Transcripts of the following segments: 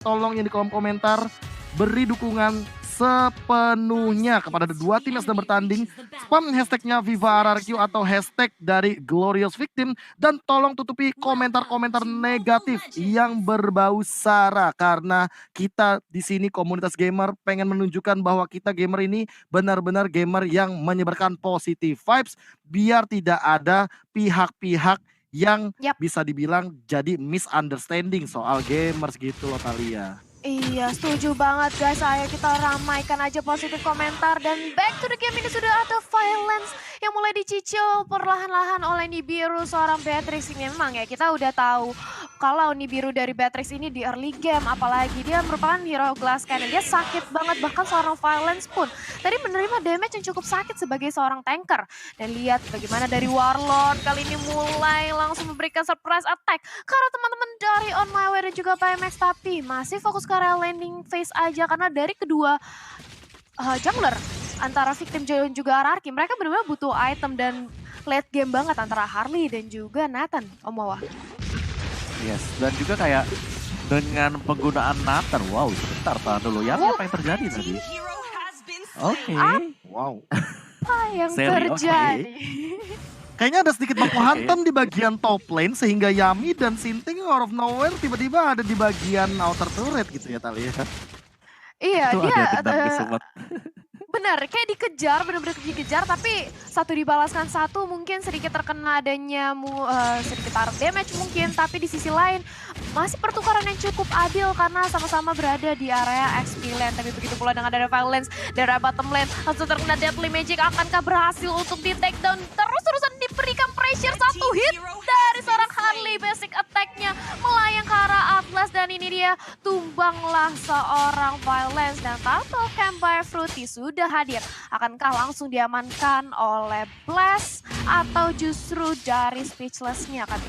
tolong yang di kolom komentar beri dukungan sepenuhnya kepada dua tim yang sedang bertanding. Spam hashtagnya Viva RRQ atau hashtag dari Glorious Victim. Dan tolong tutupi komentar-komentar negatif yang berbau sara. Karena kita di sini komunitas gamer pengen menunjukkan bahwa kita gamer ini benar-benar gamer yang menyebarkan positive vibes. Biar tidak ada pihak-pihak yang bisa dibilang jadi misunderstanding soal gamers gitu loh Thalia. Iya, setuju banget guys. Ayo kita ramaikan aja positif komentar. Dan back to the game, ini sudah ada violence yang mulai dicicil perlahan-lahan oleh Nibiru, seorang Beatrix. Ini memang ya kita udah tahu kalau Nibiru dari Beatrix ini di early game, apalagi dia merupakan hero glass cannon. Dia sakit banget, bahkan seorang violence pun tadi menerima damage yang cukup sakit sebagai seorang tanker. Dan lihat bagaimana dari Warlord kali ini mulai langsung memberikan surprise attack. Karena teman-teman dari On My Way dan juga Baymax tapi masih fokus ke area landing phase aja. Karena dari kedua jungler antara Victim dan juga RRQ, mereka benar-benar butuh item dan late game banget antara Harley dan juga Nathan, Om Wawa. Yes, dan juga kayak dengan penggunaan Nathan, wow sebentar tahan dulu ya, apa yang terjadi tadi? Oke. Wow. Apa yang Seri, terjadi? Kayaknya ada sedikit baku hantam di bagian top lane sehingga Yami dan Sinting out of nowhere tiba-tiba ada di bagian outer turret gitu ya Thalia. Iya, Itu dia ada dendam kesumat. benar kayak dikejar, benar-benar dikejar tapi satu dibalaskan satu, mungkin sedikit terkena adanya sedikit taruh damage mungkin, tapi di sisi lain masih pertukaran yang cukup adil karena sama-sama berada di area XP lane. Tapi begitu pula dengan ada violence dari bottom lane, langsung terkena deadly magic. Akankah berhasil untuk di take down? Terus-terusan diberikan pressure, satu hit dari seorang Harley, basic attack-nya melayang ke arah Atlas. Dan ini dia, tumbanglah seorang violence dan Turtle Camp by Fruity sudah hadir. Akankah langsung diamankan oleh Blast atau justru dari Speechless-nya kan?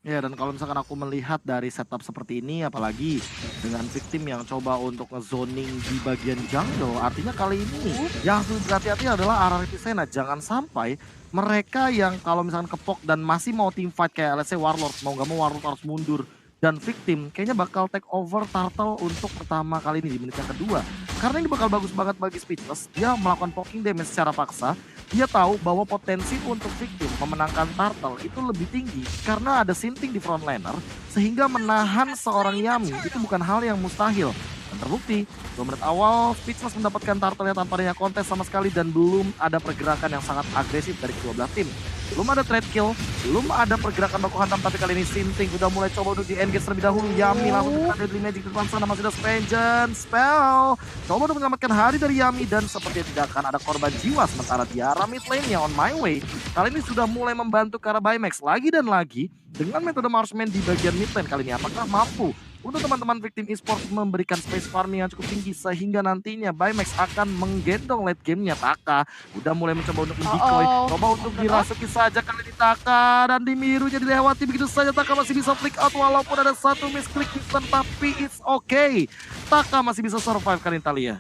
Ya, dan kalau misalkan aku melihat dari setup seperti ini, apalagi dengan Victim yang coba untuk ngezoning di bagian jungle, artinya kali ini yang harus berhati-hati adalah RRQ Sena. Jangan sampai mereka yang kalau misalkan kepok dan masih mau team fight kayak let's say Warlord, mau gak mau Warlord harus mundur. Dan Victim kayaknya bakal take over Turtle untuk pertama kali ini di menit yang kedua. Karena ini bakal bagus banget bagi Speechless. Dia melakukan poking damage secara paksa. Dia tahu bahwa potensi untuk Victim memenangkan Turtle itu lebih tinggi. Karena ada Sinting di frontliner. Sehingga menahan seorang Yami itu bukan hal yang mustahil. Dan terbukti, 2 menit awal Speechless mendapatkan Turtle yang tanpa adanya kontes sama sekali. Dan belum ada pergerakan yang sangat agresif dari kedua belah tim. Belum ada trade kill, belum ada pergerakan baku hantam, tapi kali ini Sinting udah mulai coba untuk di-engage terlebih dahulu. Yami langsung terkena deadly magic di depan sana, masih ada Vengeance Spell. Coba untuk menyelamatkan hari dari Yami dan sepertinya tidak akan ada korban jiwa. Sementara di arah mid lane-nya On My Way, kali ini sudah mulai membantu ke arah Baymax lagi dan lagi dengan metode marksman di bagian mid lane. Kali ini apakah mampu untuk teman-teman Victim Esports memberikan space farming yang cukup tinggi sehingga nantinya Baymax akan menggendong late game-nya. Taka udah mulai mencoba untuk mendecoy, coba untuk dirasuki saja kali ini Taka, dan di Mirunya dilewati begitu saja. Taka masih bisa flick out walaupun ada satu misclick instant, tapi it's okay. Taka masih bisa survive kali ini Thalia.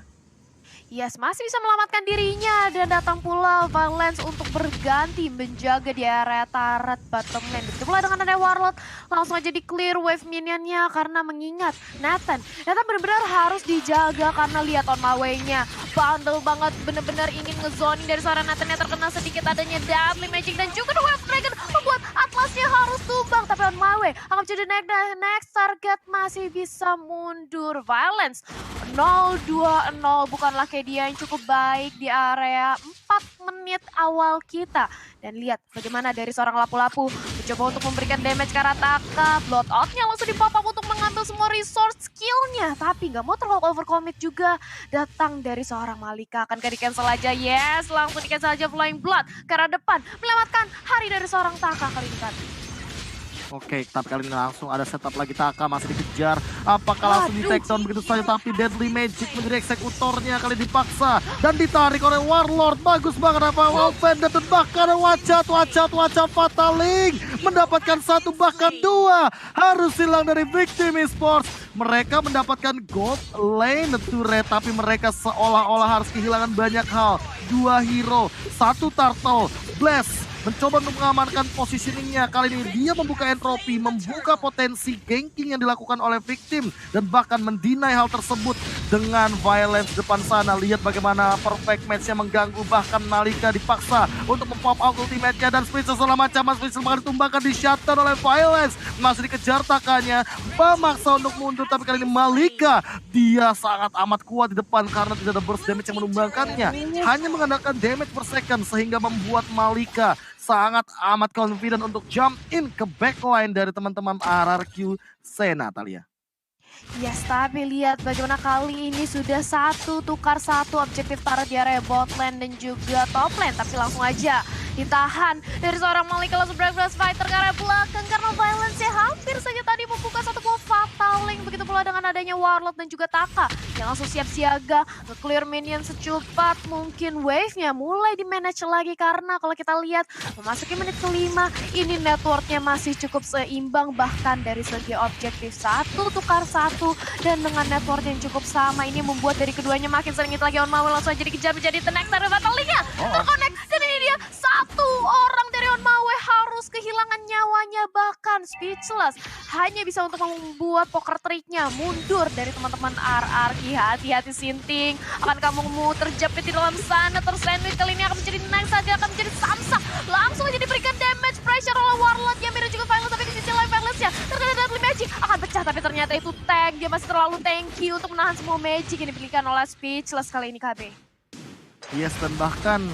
Yes, masih bisa melamatkan dirinya dan datang pula Violence untuk berganti menjaga di area turret bottom lane. Begitu pula dengan ada Warlord, langsung aja di clear wave minionnya karena mengingat Nathan benar-benar harus dijaga karena lihat On My Way-nya. Bandel banget, benar-benar ingin ngezoning dari seorang Nathan yang terkena sedikit adanya deadly magic dan juga The Wave Dragon membuat Atlasnya harus tumbang. Tapi On My Way akan jadi next target masih bisa mundur. Violence 0-2-0 bukanlah kayak dia yang cukup baik di area 4 menit awal kita. Dan lihat bagaimana dari seorang lapu-lapu mencoba untuk memberikan damage ke arah Taka. Blood out-nya langsung di pop up untuk mengambil semua resource skill-nya. Tapi nggak mau terlalu overcommit juga. Datang dari seorang Malika. Akankah di-cancel aja? Yes, langsung di-cancel aja Flying Blood ke arah depan. Menyelamatkan hari dari seorang Taka kali ini kan. Oke, tapi kali ini langsung ada setup lagi. Taka masih dikejar. Apakah langsung di take down begitu saja? Tapi Deadly Magic menjadi eksekutornya kali dipaksa. Dan ditarik oleh Warlord. Bagus banget apa? Wolfen dan bahkan Wacat Fataling. Mendapatkan satu bahkan dua. Harus hilang dari Victim Esports. Mereka mendapatkan gold lane turret. Tapi mereka seolah-olah harus kehilangan banyak hal. 2 hero, 1 turtle, Blast. mencoba untuk mengamankan positioningnya. Kali ini dia membuka entropi, membuka potensi ganking yang dilakukan oleh victim. Dan bahkan mendinai hal tersebut dengan violence depan sana. Lihat bagaimana perfect match-nya mengganggu. Bahkan Malika dipaksa untuk mempop out ultimate-nya. Dan Spitzel selama ancaman Spitzel bakal ditumbangkan di shutdown oleh violence. Masih dikejar Takanya, memaksa untuk mundur. Tapi kali ini Malika, dia sangat amat kuat di depan karena tidak ada burst damage yang menumbangkannya. Hanya mengandalkan damage per second sehingga membuat Malika sangat amat confident untuk jump in ke backline dari teman-teman RRQ Sena, Talia. Yes, tapi lihat bagaimana kali ini sudah tukar satu objektif turret di area bot lane dan juga top lane. Tapi langsung aja ditahan dari seorang Malika, langsung breakfast fighter ke arah belakang karena violence-nya hampir saja tadi membuka satu buah fatal link. Begitu pula dengan adanya Warlord dan juga Taka yang langsung siap siaga nge-clear minion secepat mungkin. Wave-nya mulai di-manage lagi karena kalau kita lihat memasuki menit kelima ini network-nya masih cukup seimbang, bahkan dari segi objektif tukar satu dan dengan network yang cukup sama ini membuat dari keduanya makin sering lagi on Mawe langsung aja dikejar menjadi the next dari fatal link-nya terconnect dan ini dia satu orang dari On Mawe harus kehilangan nyawanya, bahkan speechless. Hanya bisa untuk membuat poker triknya mundur dari teman-teman RRQ. Hati-hati Sinting, akan kamu terjepit di dalam sana, tersandwich kali ini akan menjadi next saja, akan menjadi Samsak. Langsung aja diberikan damage pressure oleh Warlord yang mirip juga Violence, tapi di sisi lain Violence-nya terkena Deadly Magic akan pecah, tapi ternyata itu tank, dia masih terlalu tanky untuk menahan semua magic yang diberikan oleh speechless kali ini KB. Yes, dan bahkan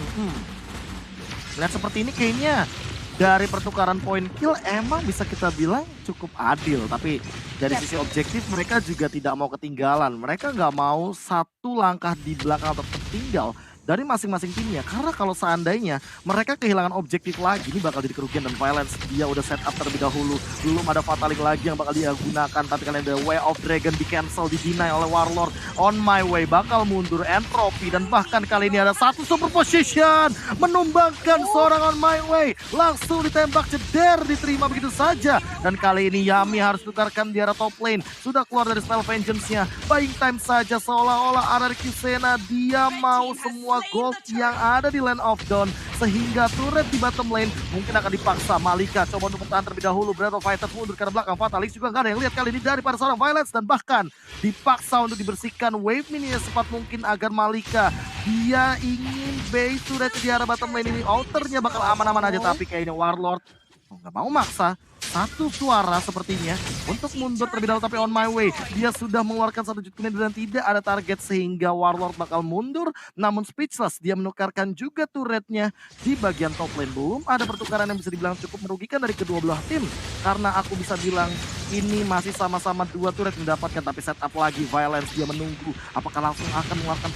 lihat seperti ini kayaknya dari pertukaran poin kill emang bisa kita bilang cukup adil. Tapi dari sisi objektif mereka juga tidak mau ketinggalan. Mereka nggak mau satu langkah di belakang atau tertinggal dari masing-masing timnya. Karena kalau seandainya mereka kehilangan objektif lagi, ini bakal jadi kerugian. Dan Violence dia udah set up terlebih dahulu. Belum ada Fataling lagi yang bakal dia gunakan. Tapi kalian ada Way of Dragon di cancel, di deny oleh Warlord. On My Way bakal mundur entropy. Dan bahkan kali ini ada satu super position menumbangkan seorang On My Way. Langsung ditembak jeder, diterima begitu saja. Dan kali ini Yami harus tukarkan di arah top lane. Sudah keluar dari spell vengeance-nya. Buying time saja seolah-olah RRQ Sena dia mau semua gold yang ada di Land of Dawn sehingga turret di bottom lane mungkin akan dipaksa. Malika coba untuk bertahan terlebih dahulu. Breath of Fighters mundur karena belakang. Fatalis juga nggak ada yang lihat kali ini daripada seorang Violence dan bahkan dipaksa untuk dibersihkan wave mininya secepat mungkin agar Malika dia ingin base turret di arah bottom lane ini. Outernya bakal aman-aman aja tapi kayaknya Warlord nggak mau maksa. Satu suara sepertinya untuk mundur terlebih dahulu, tapi On My Way dia sudah mengeluarkan satu jutnya dan tidak ada target sehingga Warlord bakal mundur. Namun Speechless dia menukarkan juga turretnya di bagian top lane. Belum ada pertukaran yang bisa dibilang cukup merugikan dari kedua belah tim karena aku bisa bilang ini masih sama-sama dua turret mendapatkan, tapi setup lagi Violence dia menunggu apakah langsung akan mengeluarkan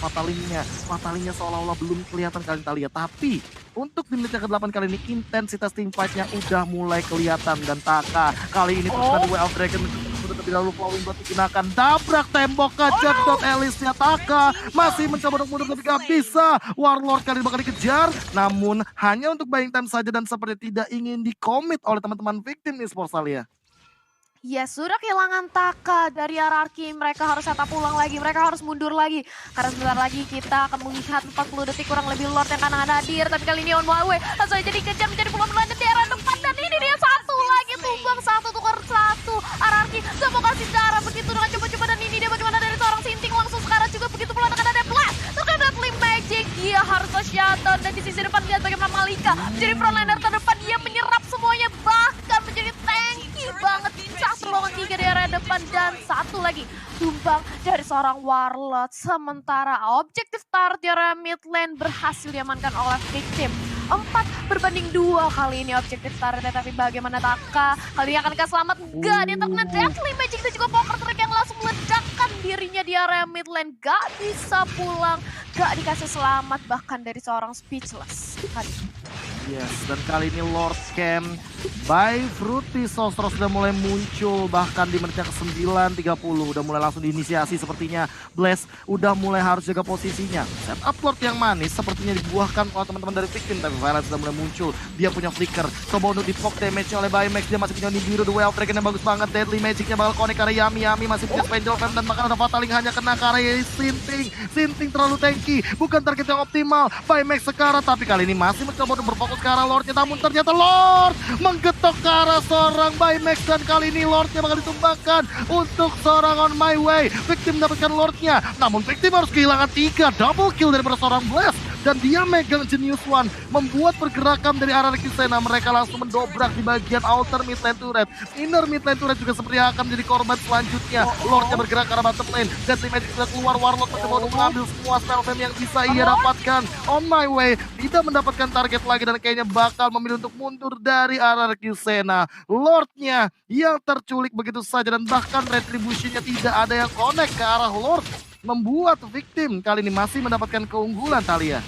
Fatalingnya seolah-olah belum kelihatan kali kita lihat. Tapi untuk di menit yang ke-8 kali ini intensitas team fight-nya udah mulai kelihatan. Dan Taka kali ini terus Way of Dragon sudah terlebih dahulu flowing buat digunakan. Dabrak tembok kajak dot Alice-nya. Taka masih mencoba untuk mundur tapi gak bisa. Warlord kali ini bakal dikejar namun hanya untuk buying time saja dan seperti tidak ingin dikomit oleh teman-teman victim esports Alia. Ya sudah kehilangan Taka dari RRQ, mereka harus setup ulang lagi, mereka harus mundur lagi. Karena sebentar lagi kita akan melihat 40 detik kurang lebih Lord yang akan hadir. Tapi kali ini On My Way langsung aja dikejar menjadi pulang lanjut di arah depan. Dan ini dia satu lagi tumbang, satu tukar satu. RRQ gak mau kasih darah begitu dengan coba-coba. Dan ini dia bagaimana dari seorang Sinting langsung sekarang juga begitu pula dengan ada Blast. Terkena Flame Magic, dia harus shutdown. Dan di sisi depan lihat bagaimana Malika menjadi frontliner terdepan, dia menyerap semuanya bahkan menjadi tanky banget. Terlongan 3 di area depan dan satu lagi tumbang dari seorang Warlord. Sementara objektif turret di area mid lane berhasil diamankan oleh victim. 4-2 kali ini objektif turretnya, tapi bagaimana Taka? Kali ini akankah selamat? Enggak, dia terkena Deadly Magic dan juga Poker Trick yang langsung meledakkan dirinya di area mid lane. Gak bisa pulang, gak dikasih selamat bahkan dari seorang Speechless. Yes, dan kali ini Lord Scam by Fruity Sostro sudah mulai muncul bahkan di menit yang ke-9 30 udah mulai langsung diinisiasi sepertinya. Blast udah mulai harus jaga posisinya. Setup Lord yang manis sepertinya dibuahkan oleh teman-teman dari victim, tapi Violence sudah mulai muncul. Dia punya flicker, coba untuk di-poke damage oleh Baymax. Dia masih punya Nibiru, The Way of Dragon yang bagus banget. Deadly Magic-nya bakal connect karena Yami masih punya Spangel Fan dan bahkan ada Fataling hanya kena karya Sinting terlalu tanky, bukan target yang optimal. Baymax sekarang tapi kali ini masih mencoba untuk berfokus ke arah Lordnya, namun ternyata Lord menggetok ke arah seorang Baymax, dan kali ini Lordnya bakal ditumbangkan untuk seorang On My Way. Victim mendapatkan Lordnya, namun Victim harus kehilangan 3 double kill daripada seorang Blast, dan dia megang Genius One, membuat pergerakan dari arah Kisena. Mereka langsung mendobrak di bagian outer mid lane turret. Inner mid lane turret juga seperti akan menjadi korban selanjutnya. Lordnya bergerak ke arah bottom lane, dan tim Magic sudah keluar. Warlord mencoba untuk mengambil semua spell fam yang bisa ia dapatkan. On My Way tidak mendapatkan target lagi, dan kayaknya bakal memilih untuk mundur dari arah Kisena. Lordnya yang terculik begitu saja, dan bahkan retributionnya tidak ada yang connect ke arah Lord, membuat Victim kali ini masih mendapatkan keunggulan, Thalia.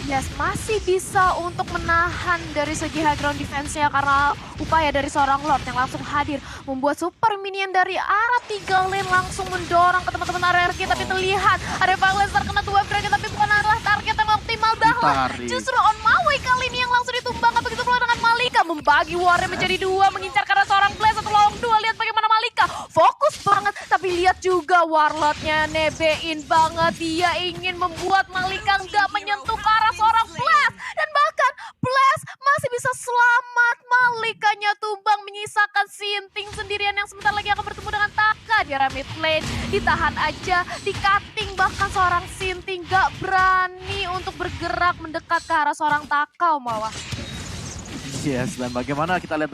Yes, masih bisa untuk menahan dari segi high ground defense-nya karena upaya dari seorang Lord yang langsung hadir membuat super minion dari arah 3 lane langsung mendorong ke teman-teman RRQ, tapi terlihat ada Violence terkena 2 dragon, tapi bukan adalah target yang optimal, bahwa justru On My Way kali ini yang langsung ditumbangkan. Begitu pula dengan Malika membagi warnya menjadi 2, mengincar karena seorang Blaze atau lowong 2. Lihat bagaimana Malika fokus banget, tapi lihat juga Warlordnya nebein banget, dia ingin membuat Malika nggak menyentuh ke arah seorang Blast, dan bahkan Blast masih bisa selamat. Malikanya tumbang, menyisakan Sinting sendirian yang sebentar lagi akan bertemu dengan Taka di arah mid lane. Ditahan aja, di cutting, bahkan seorang Sinting gak berani untuk bergerak mendekat ke arah seorang Taka, Mawa. Yes, dan bagaimana kita lihat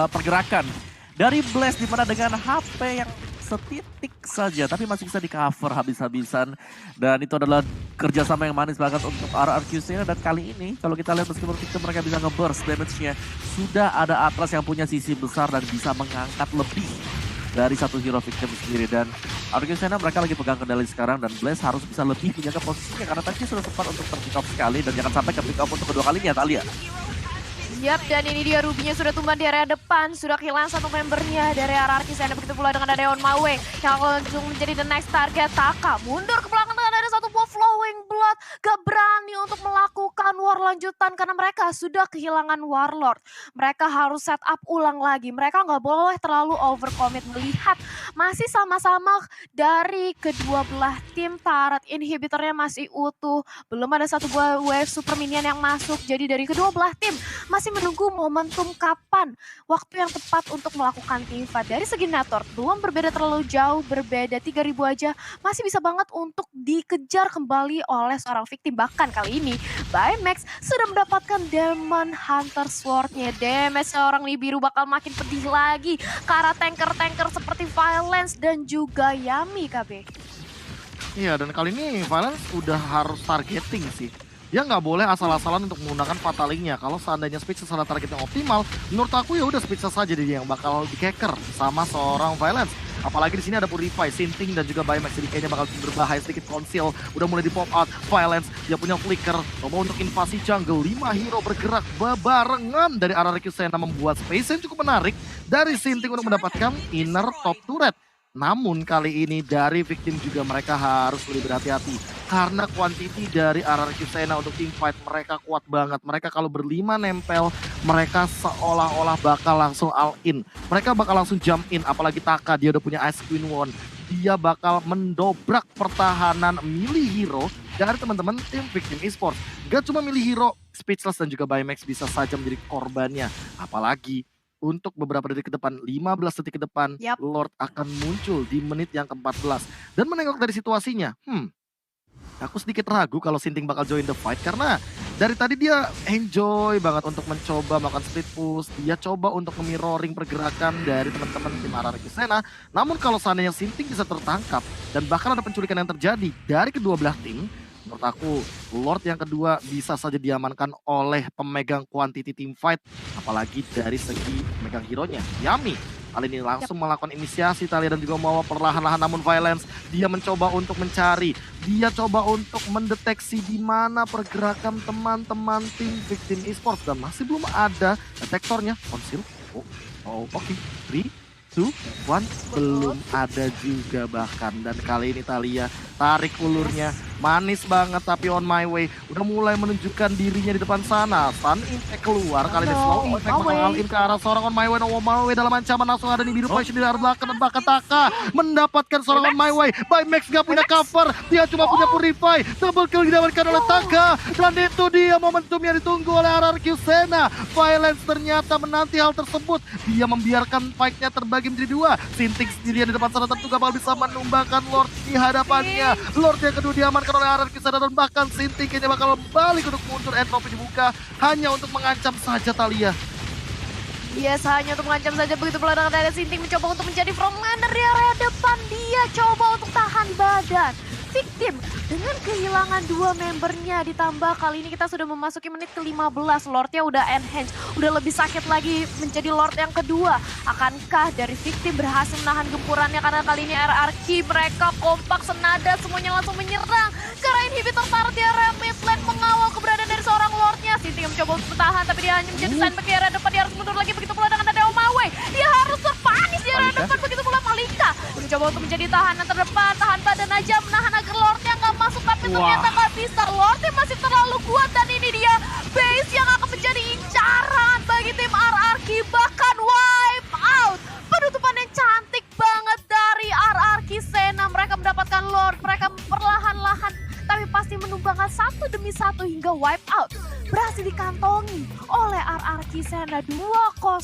pergerakan dari Blast, di mana dengan HP yang setitik saja tapi masih bisa di cover habis-habisan, dan itu adalah kerjasama yang manis banget untuk RRQ-nya. Dan kali ini kalau kita lihat meskipun mereka bisa nge-burst damage-nya, sudah ada Atlas yang punya sisi besar dan bisa mengangkat lebih dari satu hero Victim sendiri. Dan RRQ mereka lagi pegang kendali sekarang, dan Blaze harus bisa lebih menjaga posisinya karena tadi sudah sempat untuk ter-pick up sekali, dan jangan sampai ke-pick up untuk kedua kalinya, Thalia. Yap, dan ini dia Rubinya sudah tumbang di area depan, sudah kehilangan satu membernya dari RRQ Sana. Begitu pula dengan ada On My Way yang langsung menjadi the next target. Taka mundur ke belakang dengan ada satu buah Flowing Blood, gak berani untuk melakukan war lanjutan karena mereka sudah kehilangan Warlord. Mereka harus set up ulang lagi, mereka gak boleh terlalu overcommit. Melihat masih sama-sama dari kedua belah tim, turret inhibitornya masih utuh, belum ada satu buah wave super minion yang masuk. Jadi dari kedua belah tim masih menunggu momentum kapan waktu yang tepat untuk melakukan teamfight. Dari segi network belum berbeda terlalu jauh, berbeda 3000 aja masih bisa banget untuk dikejar kembali oleh seorang Victim. Bahkan kali ini Baymax sudah mendapatkan Demon Hunter Sword-nya. Damage seorang Nibiru bakal makin pedih lagi ke arah tanker-tanker seperti Violence dan juga Yami, KB. Iya, dan kali ini Violence udah harus targeting sih. Dia nggak boleh asal-asalan untuk menggunakan fatalingnya. Kalau seandainya Spitzer salah target yang optimal, menurut aku ya udah Spitzer saja dia yang bakal di-cacker sama seorang Violence. Apalagi di sini ada Purify, Sinting dan juga Baymax, jadi kayaknya bakal berbahaya sedikit. Conceal udah mulai di pop out. Violence dia punya flicker, coba untuk invasi jungle. 5 hero bergerak bebarengan dari RRQ Sena, membuat space yang cukup menarik dari Sinting untuk mendapatkan inner top turret. Namun kali ini dari Victim juga mereka harus lebih berhati-hati karena quantity dari RRQ Sena untuk team fight mereka kuat banget. Mereka kalau berlima nempel, mereka seolah-olah bakal langsung all in. Mereka bakal langsung jump in, apalagi Taka dia udah punya Ice Queen One. Dia bakal mendobrak pertahanan milih hero dari teman-teman tim Victim Esports. Gak cuma milih hero, Speechless dan juga Baymax bisa saja menjadi korbannya. Apalagi untuk beberapa detik ke depan, 15 detik ke depan, Lord akan muncul di menit yang ke-14. Dan menengok dari situasinya, aku sedikit ragu kalau Sinting bakal join the fight. Karena dari tadi dia enjoy banget untuk mencoba melakukan split push. Dia coba untuk mirroring pergerakan dari teman-teman tim RRQ Sena. Namun kalau seandainya Sinting bisa tertangkap, dan bahkan ada penculikan yang terjadi dari kedua belah tim, menurut aku Lord yang kedua bisa saja diamankan oleh pemegang quantity team fight. Apalagi dari segi pemegang hero-nya, Yami. Kali ini langsung melakukan inisiasi Thalia dan juga mau perlahan-lahan, namun Violence dia mencoba untuk mencari. Dia coba untuk mendeteksi di mana pergerakan teman-teman tim Victim Esports dan masih belum ada detektornya. Conceal. Oke. 3, 2, 1, belum ada juga bahkan. Dan kali ini Thalia tarik ulurnya, Manis banget tapi on my way. Udah mulai menunjukkan dirinya di depan sana. Sun Impact keluar. Kali ini slow impact mengalin ke arah seorang on my way. On my way dalam ancaman langsung ada nih biru passion di arah belakang. Dan bahkan Taka mendapatkan seorang on my way. By Max gak punya cover. Dia cuma punya purify. Double kill didapatkan oleh Taka. Dan itu dia momentum yang ditunggu oleh RRQ Sena. Violence ternyata menanti hal tersebut. Dia membiarkan fight-nya terbagi menjadi dua. Sintik sendirian di depan sana tentu gak bakal bisa menumbangkan Lord di hadapannya. Lord yang kedua diamankan oleh RRQ Sena dan bahkan Sintik kayaknya bakal balik untuk mundur. Entropy dibuka hanya untuk mengancam saja Thalia. Yes, hanya untuk mengancam saja. Begitu pula dengan dari Sintik mencoba untuk menjadi frontliner di area depan. Dia coba untuk tahan badan. Victim dengan kehilangan dua membernya, ditambah kali ini kita sudah memasuki menit ke-15. Lordnya udah enhance, udah lebih sakit lagi menjadi Lord yang kedua. Akankah dari Victim berhasil menahan gempurannya, karena kali ini RRQ mereka kompak senada, semuanya langsung menyerang. Karena inhibitor taruh di area mid lane mengawal keberadaan dari seorang Lordnya. Sinting yang mencoba untuk bertahan tapi dia hanya menjadi sign back di area depan. Dia harus mundur lagi, begitu pula dengan ada Omawe. Dia harus terpanis di area depan, begitu pula Malika mencoba untuk menjadi tahanan terdepan, tahan badan aja, menahan agar Lordnya nggak masuk, tapi ternyata nggak bisa. Lordnya masih terlalu kuat dan ini dia base yang akan menjadi incaran bagi tim RRQ, bahkan wipe out. Penutupan yang cantik banget dari RRQ Sena. Mereka mendapatkan Lord, mereka perlahan-lahan tapi pasti menumbangkan satu demi satu hingga wipe out berhasil dikantongi oleh RRQ Sena 2-0.